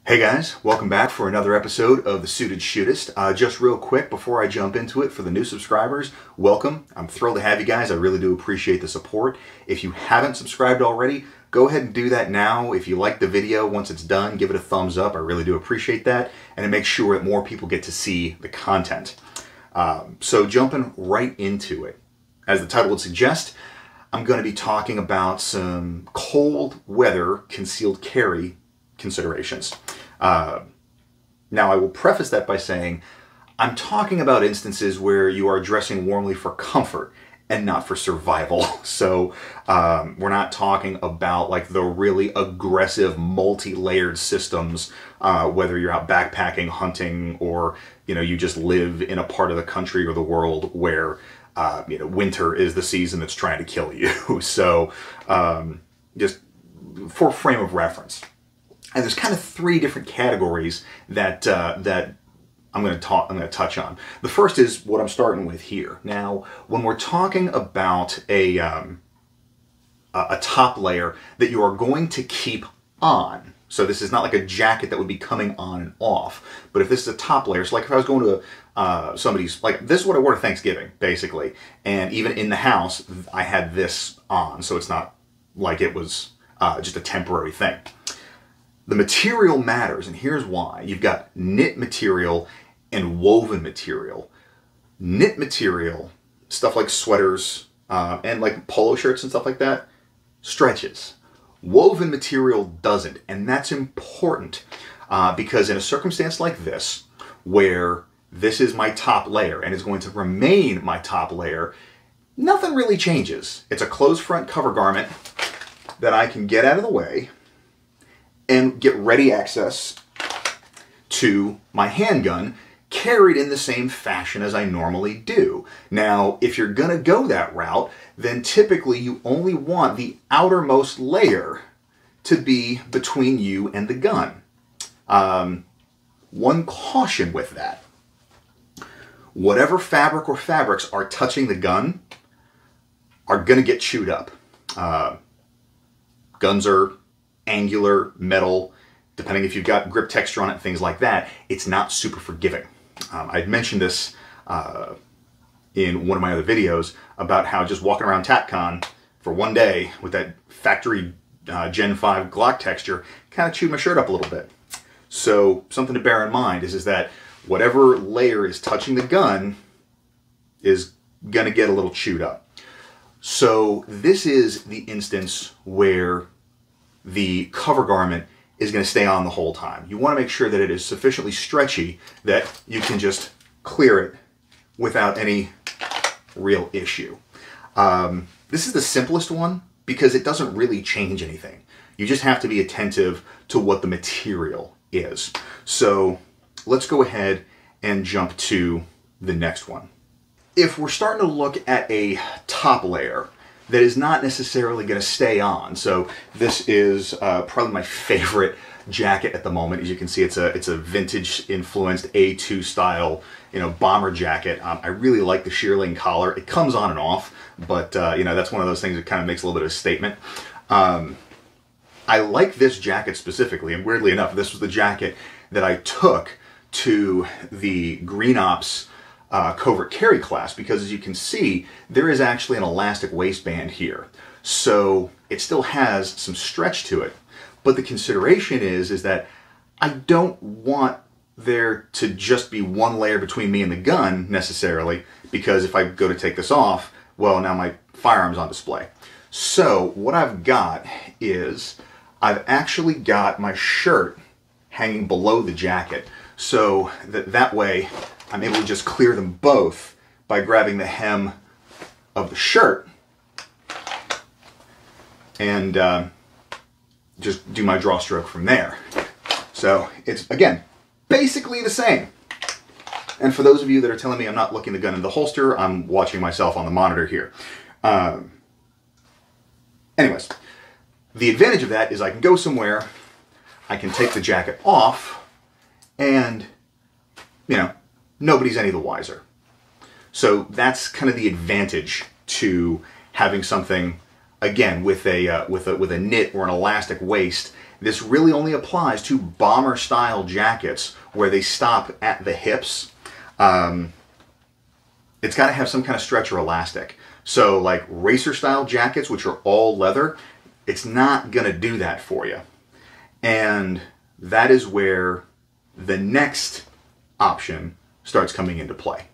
Hey guys, welcome back for another episode of The Suited Shootist. Just real quick before I jump into it, for the new subscribers, welcome. I'm thrilled to have you guys. I really do appreciate the support. If you haven't subscribed already, go ahead and do that now. If you like the video, once it's done, give it a thumbs up. I really do appreciate that, and it makes sure that more people get to see the content. So jumping right into it, as the title would suggest, I'm going to be talking about some cold weather concealed carry considerations. Now I will preface that by saying I'm talking about instances where you are dressing warmly for comfort and not for survival. So we're not talking about like the really aggressive multi-layered systems, whether you're out backpacking, hunting, or you just live in a part of the country or the world where winter is the season that's trying to kill you. So just for frame of reference. And there's kind of three different categories that I'm going to touch on. The first is what I'm starting with here. Now, when we're talking about a top layer that you are going to keep on, so this is not like a jacket that would be coming on and off, but if this is a top layer, so like if I was going to somebody's, like this is what I wore to Thanksgiving, basically, and even in the house, I had this on, so it's not like it was just a temporary thing. The material matters, and here's why. You've got knit material and woven material. Knit material, stuff like sweaters and like polo shirts and stuff like that, stretches. Woven material doesn't, and that's important because in a circumstance like this, where this is my top layer and is going to remain my top layer, nothing really changes. It's a closed front cover garment that I can get out of the way and get ready access to my handgun carried in the same fashion as I normally do. Now, if you're gonna go that route, then typically you only want the outermost layer to be between you and the gun. One caution with that. Whatever fabric or fabrics are touching the gun are gonna get chewed up. Guns are angular, metal, depending if you've got grip texture on it, things like that, it's not super forgiving. I'd mentioned this in one of my other videos about how just walking around TAPCon for one day with that factory Gen 5 Glock texture kind of chewed my shirt up a little bit. So something to bear in mind is that whatever layer is touching the gun is gonna get a little chewed up. So this is the instance where the cover garment is going to stay on the whole time. You want to make sure that it is sufficiently stretchy that you can just clear it without any real issue. This is the simplest one because it doesn't really change anything. You just have to be attentive to what the material is. So let's go ahead and jump to the next one. If we're starting to look at a top layer that is not necessarily going to stay on. So this is probably my favorite jacket at the moment. As you can see, it's a vintage influenced A2 style, bomber jacket. I really like the shearling collar. It comes on and off, but that's one of those things that kind of makes a little bit of a statement. I like this jacket specifically, and weirdly enough, this was the jacket that I took to the Green Ops covert carry class, because as you can see, there is actually an elastic waistband here. So it still has some stretch to it. But the consideration is that I don't want there to just be one layer between me and the gun necessarily, because if I go to take this off, well, now my firearm's on display. So what I've got is I've actually got my shirt hanging below the jacket, so that way I'm able to just clear them both by grabbing the hem of the shirt and just do my draw stroke from there. So it's, again, basically the same. And for those of you that are telling me I'm not looking the gun in the holster, I'm watching myself on the monitor here. Anyways, the advantage of that is I can go somewhere, I can take the jacket off, and, nobody's any the wiser. So that's kind of the advantage to having something again, with a knit or an elastic waist, this really only applies to bomber-style jackets where they stop at the hips. It's got to have some kind of stretch or elastic. So like racer-style jackets, which are all leather, it's not going to do that for you. And that is where the next option starts coming into play.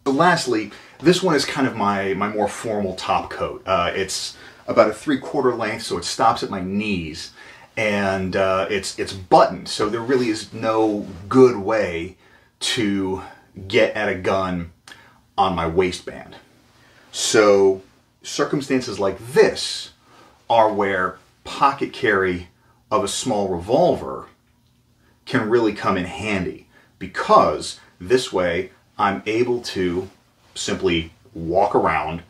So lastly, this one is kind of my more formal top coat. It's about a 3/4 length, so it stops at my knees, and it's buttoned, so there really is no good way to get at a gun on my waistband. So circumstances like this are where pocket carry of a small revolver can really come in handy, because this way I'm able to simply walk around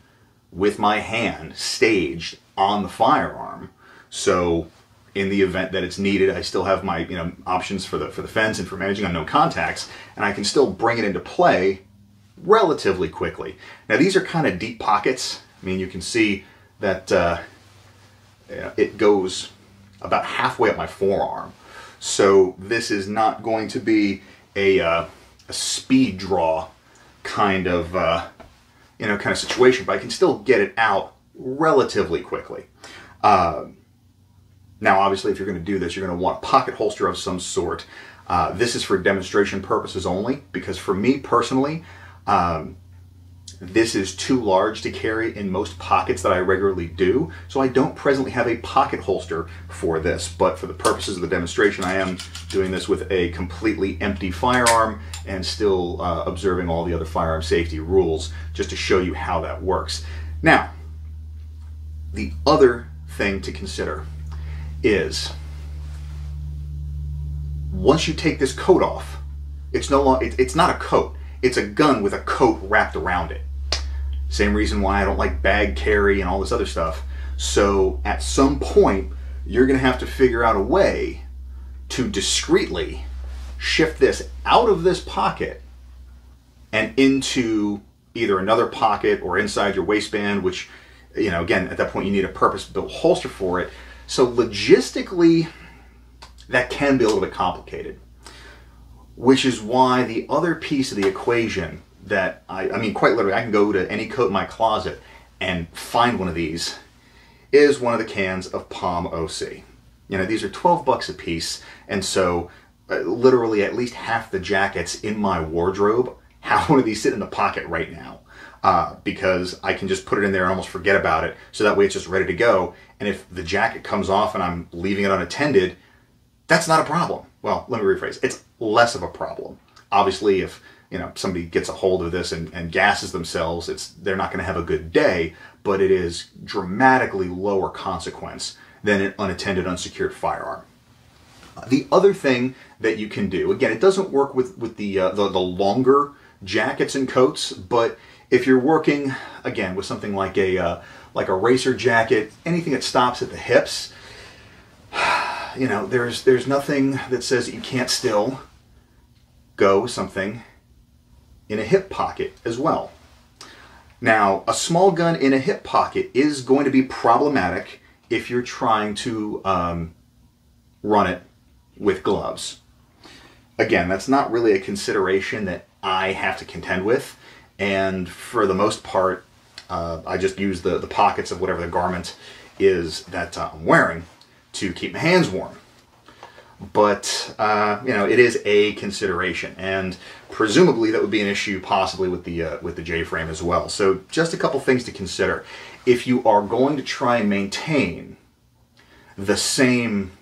with my hand staged on the firearm. So in the event that it's needed, I still have my options for the fence and for managing unknown contacts, and I can still bring it into play relatively quickly. Now these are kind of deep pockets. I mean, you can see that it goes about halfway up my forearm. So this is not going to be a speed draw kind of kind of situation, but I can still get it out relatively quickly. Now, obviously, if you're going to do this, you're going to want a pocket holster of some sort. This is for demonstration purposes only, because for me personally, this is too large to carry in most pockets that I regularly do, so I don't presently have a pocket holster for this. But for the purposes of the demonstration, I am doing this with a completely empty firearm and still observing all the other firearm safety rules, just to show you how that works. Now, the other thing to consider is, once you take this coat off, it's no longer, it's not a coat, it's a gun with a coat wrapped around it. Same reason why I don't like bag carry and all this other stuff. So at some point, you're going to have to figure out a way to discreetly shift this out of this pocket and into either another pocket or inside your waistband, which, again, at that point you need a purpose-built holster for it. So logistically, that can be a little bit complicated, which is why the other piece of the equation that I mean, quite literally, I can go to any coat in my closet and find one of these, is one of the cans of Palm OC. These are 12 bucks a piece, and so literally at least half the jackets in my wardrobe have one of these sit in the pocket right now, because I can just put it in there and almost forget about it, so that way it's just ready to go. And if the jacket comes off and I'm leaving it unattended, that's not a problem. Well, let me rephrase. It's less of a problem. Obviously, if somebody gets a hold of this and gasses themselves, they're not going to have a good day, but it is dramatically lower consequence than an unattended, unsecured firearm. The other thing that you can do, again, it doesn't work with the longer jackets and coats, but if you're working, again, with something like a racer jacket, anything that stops at the hips, there's nothing that says that you can't still go with something in a hip pocket as well. Now, a small gun in a hip pocket is going to be problematic if you're trying to run it with gloves. Again, that's not really a consideration that I have to contend with, and for the most part, I just use the pockets of whatever the garment is that I'm wearing to keep my hands warm. But it is a consideration, and presumably that would be an issue possibly with the J-frame as well. So just a couple things to consider. If you are going to try and maintain the same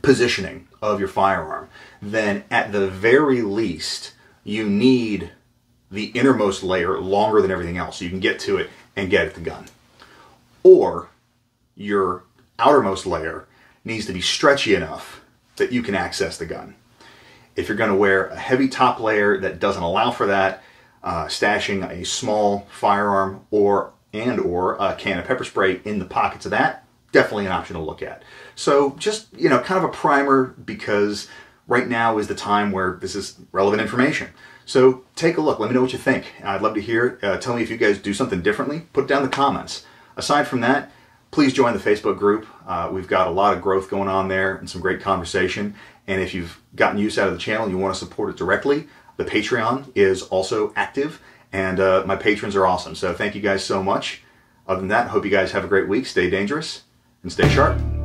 positioning of your firearm, then at the very least you need the innermost layer longer than everything else, so you can get to it and get at the gun. Or your outermost layer needs to be stretchy enough that you can access the gun. If you're going to wear a heavy top layer that doesn't allow for that, stashing a small firearm or a can of pepper spray in the pockets of that, definitely an option to look at. So just, kind of a primer, because right now is the time where this is relevant information. So take a look. Let me know what you think. I'd love to hear it. Tell me if you guys do something differently. Put it down in the comments. Aside from that, please join the Facebook group. We've got a lot of growth going on there and some great conversation. And if you've gotten use out of the channel and you want to support it directly, the Patreon is also active, and my patrons are awesome. So thank you guys so much. Other than that, hope you guys have a great week. Stay dangerous and stay sharp.